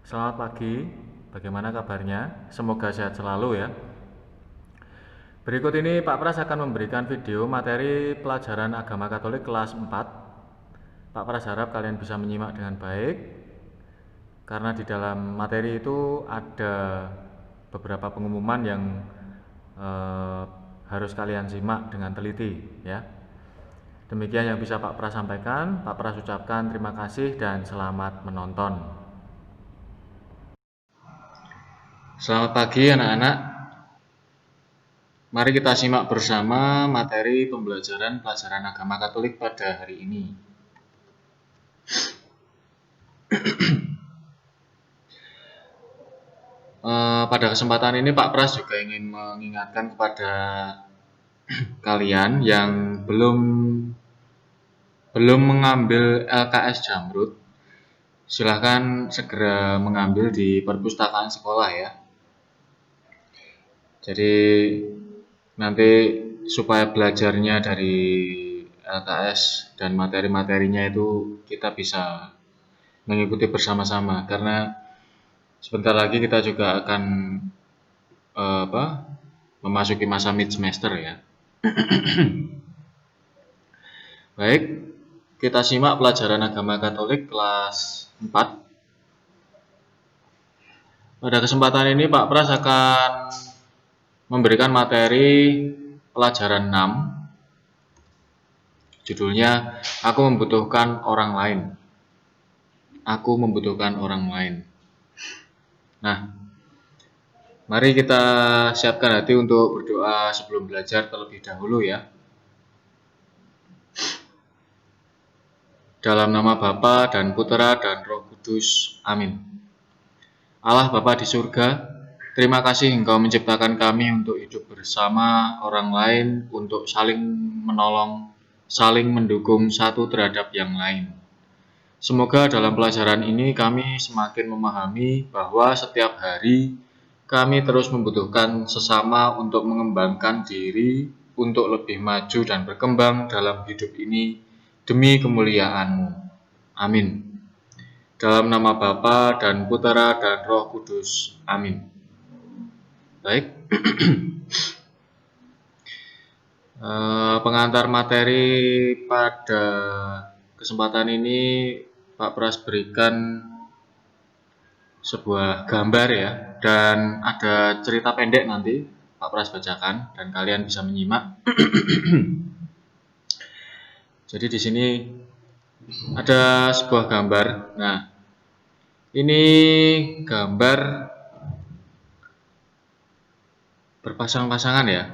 Selamat pagi, bagaimana kabarnya? Semoga sehat selalu ya. Berikut ini Pak Pras akan memberikan video materi pelajaran agama Katolik kelas 4. Pak Pras harap kalian bisa menyimak dengan baik, karena di dalam materi itu ada beberapa pengumuman yang harus kalian simak dengan teliti ya. Demikian yang bisa Pak Pras sampaikan. Pak Pras ucapkan terima kasih dan selamat menonton. Selamat pagi anak-anak. Mari kita simak bersama materi pembelajaran pelajaran agama Katolik pada hari ini. Pada kesempatan ini Pak Pras juga ingin mengingatkan kepada kalian yang belum mengambil LKS Jamrut, silahkan segera mengambil di perpustakaan sekolah ya. Jadi nanti supaya belajarnya dari LKS dan materi-materinya itu kita bisa mengikuti bersama-sama, karena sebentar lagi kita juga akan memasuki masa mid semester ya. Baik, kita simak pelajaran agama Katolik kelas 4. Pada kesempatan ini Pak Pras akan memberikan materi pelajaran 6. Judulnya Aku Membutuhkan Orang Lain. Aku membutuhkan orang lain. Nah, mari kita siapkan hati untuk berdoa sebelum belajar terlebih dahulu ya. Dalam nama Bapa dan Putera dan Roh Kudus. Amin. Allah Bapa di surga, terima kasih Engkau menciptakan kami untuk hidup bersama orang lain, untuk saling menolong, saling mendukung satu terhadap yang lain. Semoga dalam pelajaran ini kami semakin memahami bahwa setiap hari kami terus membutuhkan sesama untuk mengembangkan diri, untuk lebih maju dan berkembang dalam hidup ini demi kemuliaan-Mu. Amin. Dalam nama Bapa dan Putera dan Roh Kudus. Amin. Baik. Pengantar materi pada kesempatan ini Pak Pras berikan sebuah gambar ya, dan ada cerita pendek nanti Pak Pras bacakan dan kalian bisa menyimak. Jadi di sini ada sebuah gambar. Nah, ini gambar berpasang-pasangan ya.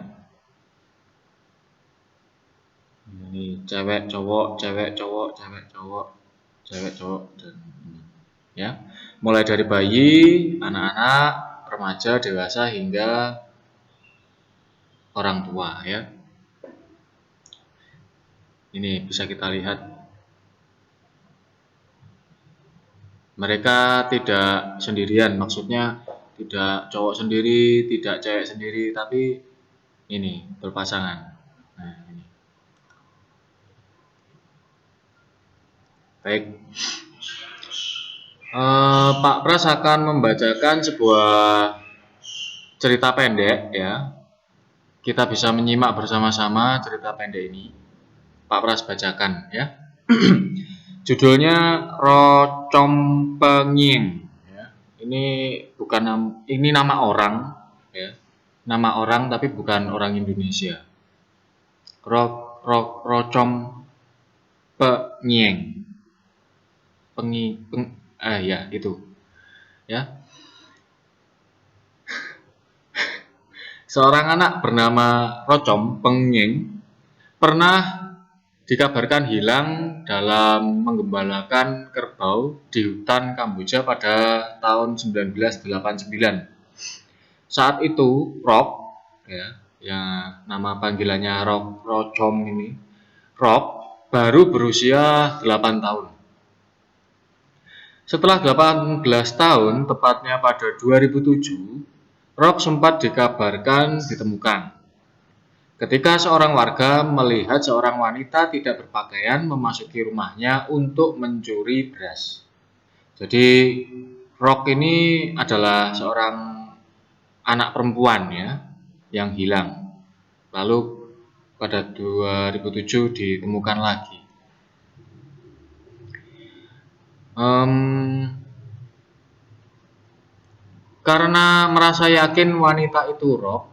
Ini cewek cowok, cewek cowok, cewek cowok, cewek cowok, dan ini ya. Mulai dari bayi, anak-anak, remaja, dewasa hingga orang tua ya. Ini bisa kita lihat. Mereka tidak sendirian, maksudnya tidak cowok sendiri, tidak cewek sendiri, tapi ini berpasangan. Nah, ini. Baik. Pak Pras akan membacakan sebuah cerita pendek ya. Kita bisa menyimak bersama-sama cerita pendek ini. Pak Pras bacakan ya. Judulnya Rocompenging. Ya. Ini nama orang ya. Nama orang tapi bukan orang Indonesia. Rocompenging. Ya itu ya. Seorang anak bernama Rocompenging pernah dikabarkan hilang dalam menggembalakan kerbau di hutan Kamboja pada tahun 1989. Saat itu Rock ya nama panggilannya Rocom ini, Rock baru berusia 8 tahun. Setelah 18 tahun, tepatnya pada 2007, Rock sempat dikabarkan ditemukan. Ketika seorang warga melihat seorang wanita tidak berpakaian memasuki rumahnya untuk mencuri beras. Jadi Rock ini adalah seorang anak perempuan ya yang hilang. Lalu pada 2007 ditemukan lagi. Karena merasa yakin wanita itu Rock,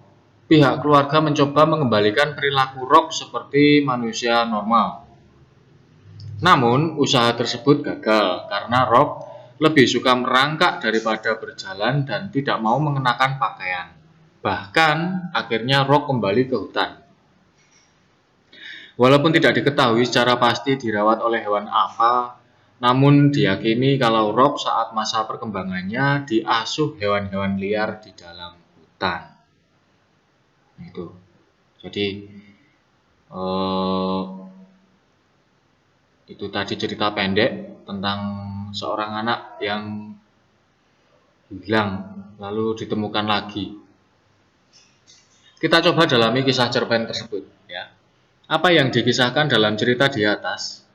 pihak keluarga mencoba mengembalikan perilaku Rock seperti manusia normal. Namun, usaha tersebut gagal karena Rock lebih suka merangkak daripada berjalan dan tidak mau mengenakan pakaian. Bahkan, akhirnya Rock kembali ke hutan. Walaupun tidak diketahui secara pasti dirawat oleh hewan apa, namun diyakini kalau Rock saat masa perkembangannya diasuh hewan-hewan liar di dalam hutan. Itu. Jadi itu tadi cerita pendek tentang seorang anak yang hilang lalu ditemukan lagi. Kita coba dalami kisah cerpen tersebut ya. Apa yang dikisahkan dalam cerita di atas?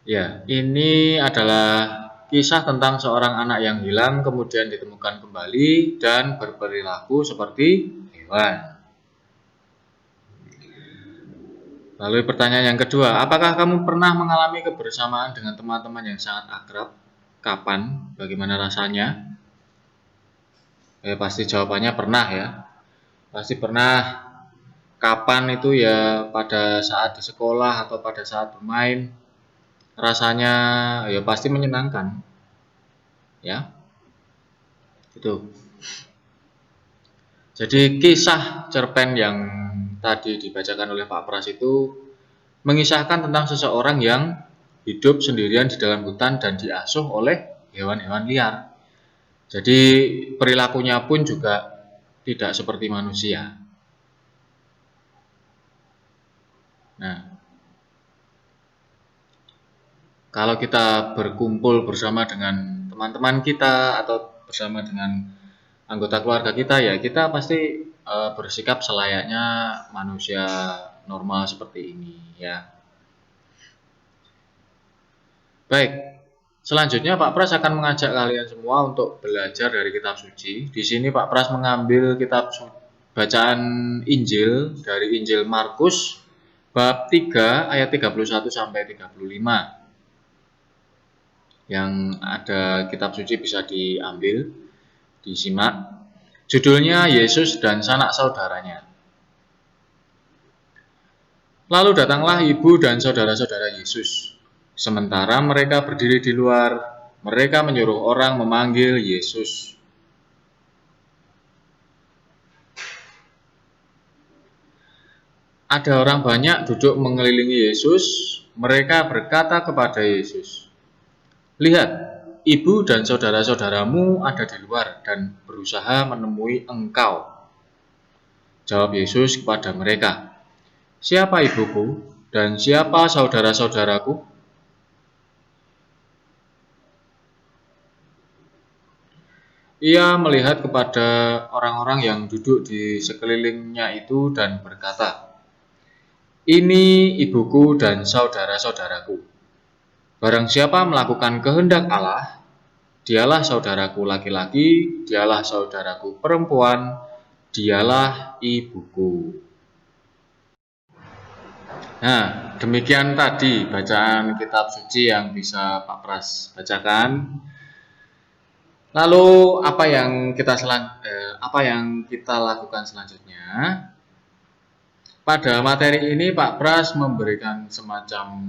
Ya, ini adalah kisah tentang seorang anak yang hilang kemudian ditemukan kembali dan berperilaku seperti hewan. Lalu pertanyaan yang kedua, apakah kamu pernah mengalami kebersamaan dengan teman-teman yang sangat akrab? Kapan? Bagaimana rasanya? Pasti jawabannya pernah ya. Pasti pernah. Kapan itu ya pada saat di sekolah atau pada saat bermain. Rasanya ya pasti menyenangkan. Ya. Itu. Jadi kisah cerpen yang tadi dibacakan oleh Pak Pras itu mengisahkan tentang seseorang yang hidup sendirian di dalam hutan dan diasuh oleh hewan-hewan liar. Jadi perilakunya pun juga tidak seperti manusia. Nah, kalau kita berkumpul bersama dengan teman-teman kita atau bersama dengan anggota keluarga kita ya kita pasti bersikap selayaknya manusia normal seperti ini ya. Baik, selanjutnya Pak Pras akan mengajak kalian semua untuk belajar dari kitab suci. Di sini Pak Pras mengambil kitab bacaan Injil dari Injil Markus bab 3 ayat 31 sampai 35. Yang ada kitab suci bisa diambil, disimak. Judulnya Yesus dan sanak saudaranya. Lalu datanglah ibu dan saudara-saudara Yesus. Sementara mereka berdiri di luar, mereka menyuruh orang memanggil Yesus. Ada orang banyak duduk mengelilingi Yesus. Mereka berkata kepada Yesus, "Lihat, ibu dan saudara-saudaramu ada di luar dan berusaha menemui engkau." Jawab Yesus kepada mereka, "Siapa ibuku dan siapa saudara-saudaraku?" Ia melihat kepada orang-orang yang duduk di sekelilingnya itu dan berkata, "Ini ibuku dan saudara-saudaraku. Barang siapa melakukan kehendak Allah, dialah saudaraku laki-laki, dialah saudaraku perempuan, dialah ibuku." Nah, demikian tadi bacaan kitab suci yang bisa Pak Pras bacakan. Lalu apa yang kita lakukan selanjutnya? Pada materi ini Pak Pras memberikan semacam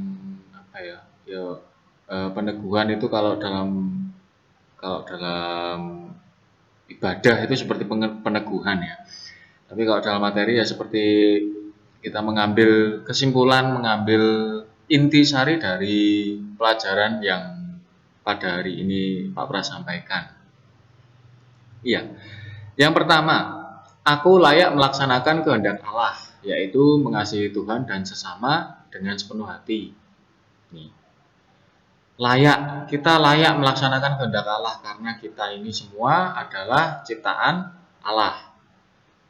peneguhan itu kalau dalam ibadah itu seperti peneguhan ya. Tapi kalau dalam materi ya seperti kita mengambil kesimpulan, mengambil intisari dari pelajaran yang pada hari ini Pak Pras sampaikan. Iya. Yang pertama, aku layak melaksanakan kehendak Allah, yaitu mengasihi Tuhan dan sesama dengan sepenuh hati. Nih. Kita layak melaksanakan kehendak Allah karena kita ini semua adalah ciptaan Allah.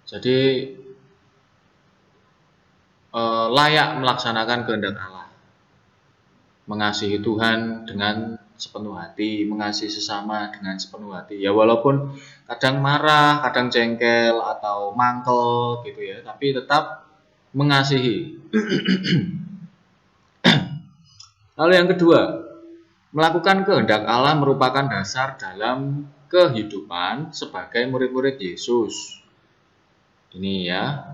Jadi layak melaksanakan kehendak Allah. Mengasihi Tuhan dengan sepenuh hati, mengasihi sesama dengan sepenuh hati. Ya walaupun kadang marah, kadang jengkel atau mangkel gitu ya, tapi tetap mengasihi. Lalu yang kedua, melakukan kehendak Allah merupakan dasar dalam kehidupan sebagai murid-murid Yesus. Ini ya.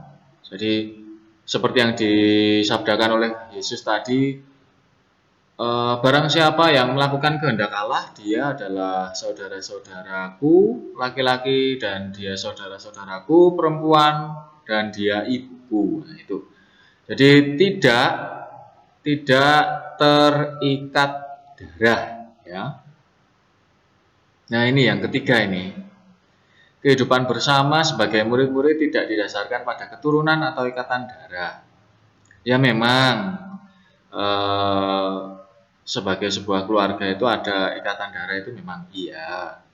Jadi seperti yang disabdakan oleh Yesus tadi, barang siapa yang melakukan kehendak Allah, dia adalah saudara-saudaraku laki-laki, dan dia saudara-saudaraku perempuan, dan dia ibuku. Nah, itu. Jadi tidak terikat darah ya. Nah, ini yang ketiga ini. Kehidupan bersama sebagai murid-murid tidak didasarkan pada keturunan atau ikatan darah. Ya memang sebagai sebuah keluarga itu ada ikatan darah, itu memang iya.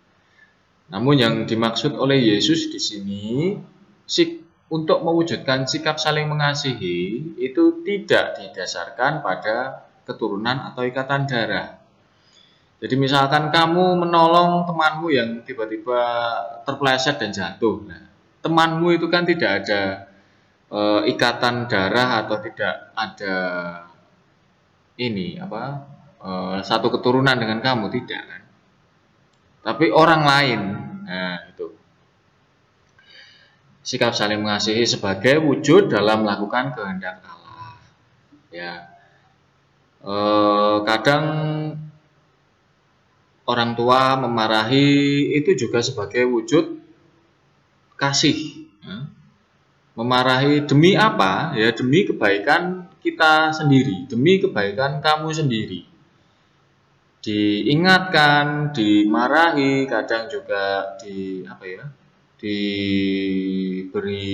Namun yang dimaksud oleh Yesus di sini untuk mewujudkan sikap saling mengasihi itu tidak didasarkan pada keturunan atau ikatan darah. Jadi misalkan kamu menolong temanmu yang tiba-tiba terpeleset dan jatuh. Nah, temanmu itu kan tidak ada ikatan darah atau tidak ada satu keturunan dengan kamu, tidak kan? Tapi orang lain. Nah, itu. Sikap saling mengasihi sebagai wujud dalam melakukan kehendak Allah. Ya. Kadang orang tua memarahi itu juga sebagai wujud kasih. Ya. Memarahi demi apa? Ya demi kebaikan kita sendiri, demi kebaikan kamu sendiri. Diingatkan, dimarahi, kadang juga diberi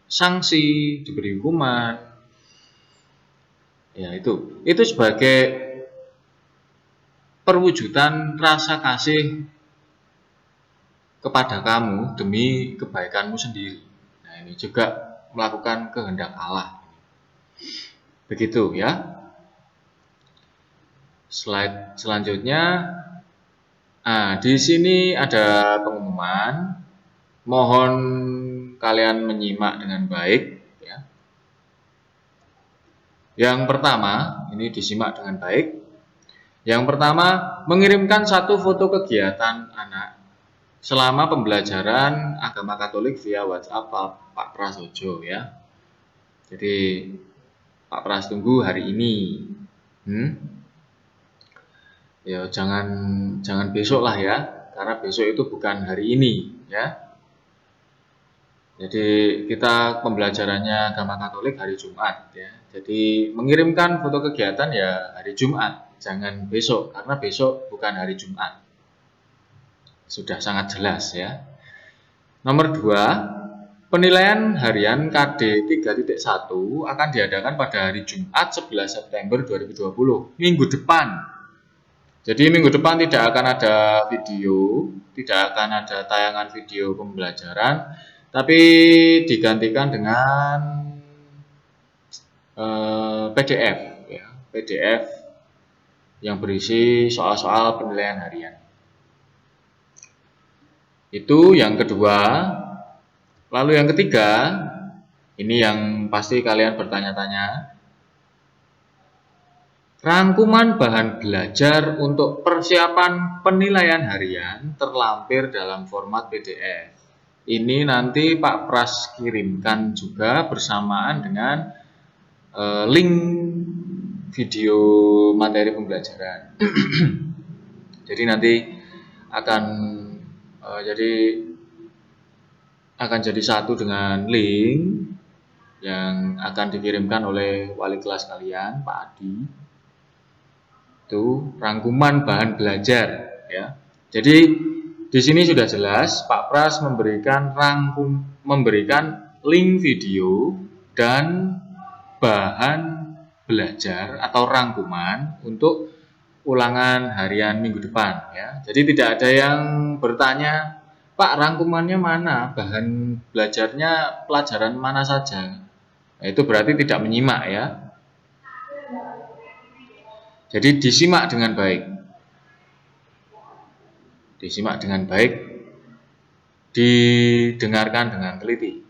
sanksi, diberi hukuman. Ya, itu sebagai perwujudan rasa kasih kepada kamu demi kebaikanmu sendiri. Nah, ini juga melakukan kehendak Allah. Begitu ya. Slide selanjutnya. Nah, di sini ada pengumuman. Mohon kalian menyimak dengan baik ya. Yang pertama, ini disimak dengan baik. Yang pertama, mengirimkan satu foto kegiatan anak selama pembelajaran agama Katolik via WhatsApp Pak Prasojo ya. Jadi Pak Pras tunggu hari ini. Ya jangan besok lah ya, karena besok itu bukan hari ini ya. Jadi kita pembelajarannya agama Katolik hari Jumat ya. Jadi mengirimkan foto kegiatan ya hari Jumat, jangan besok, karena besok bukan hari Jumat. Sudah sangat jelas ya. Nomor 2, penilaian harian KD 3.1 akan diadakan pada hari Jumat 11 September 2020, minggu depan. Jadi minggu depan tidak akan ada video, tidak akan ada tayangan video pembelajaran, tapi digantikan dengan PDF ya, PDF yang berisi soal-soal penilaian harian. Itu yang kedua. Lalu yang ketiga, ini yang pasti kalian bertanya-tanya. Rangkuman bahan belajar untuk persiapan penilaian harian terlampir dalam format PDF. Ini nanti Pak Pras kirimkan juga bersamaan dengan link video materi pembelajaran. Jadi nanti akan jadi satu dengan link yang akan dikirimkan oleh wali kelas kalian, Pak Adi. Itu rangkuman bahan belajar ya. Jadi di sini sudah jelas Pak Pras memberikan link video dan bahan belajar atau rangkuman untuk ulangan harian minggu depan ya. Jadi tidak ada yang bertanya, Pak rangkumannya mana, bahan belajarnya pelajaran mana saja. Nah, itu berarti tidak menyimak ya. Jadi disimak dengan baik. disimak dengan baik, didengarkan dengan teliti.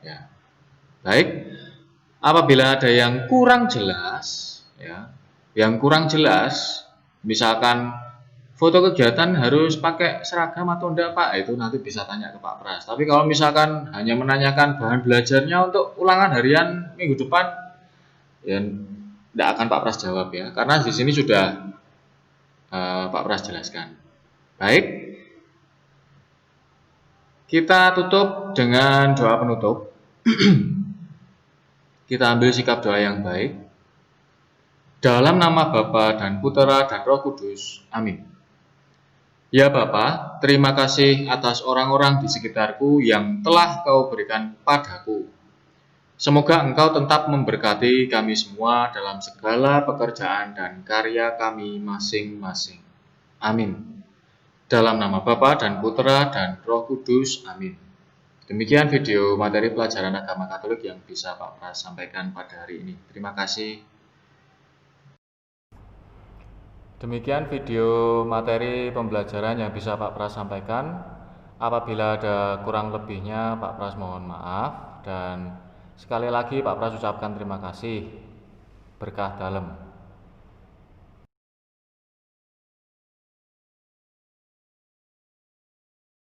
Ya. Baik, apabila ada yang kurang jelas, misalkan foto kegiatan harus pakai seragam atau enggak Pak, itu nanti bisa tanya ke Pak Pras. Tapi kalau misalkan hanya menanyakan bahan belajarnya untuk ulangan harian minggu depan, ya enggak akan Pak Pras jawab ya, karena di sini sudah Pak Pras jelaskan. Baik, kita tutup dengan doa penutup. Kita ambil sikap doa yang baik. Dalam nama Bapa dan Putera dan Roh Kudus. Amin. Ya Bapa, terima kasih atas orang-orang di sekitarku yang telah Kau berikan padaku. Semoga Engkau tetap memberkati kami semua dalam segala pekerjaan dan karya kami masing-masing. Amin. Dalam nama Bapa dan Putera dan Roh Kudus. Amin. Demikian video materi pelajaran agama Katolik yang bisa Pak Pras sampaikan pada hari ini. Terima kasih. Demikian video materi pembelajaran yang bisa Pak Pras sampaikan. Apabila ada kurang lebihnya, Pak Pras mohon maaf. Dan sekali lagi Pak Pras ucapkan terima kasih. Berkah dalam.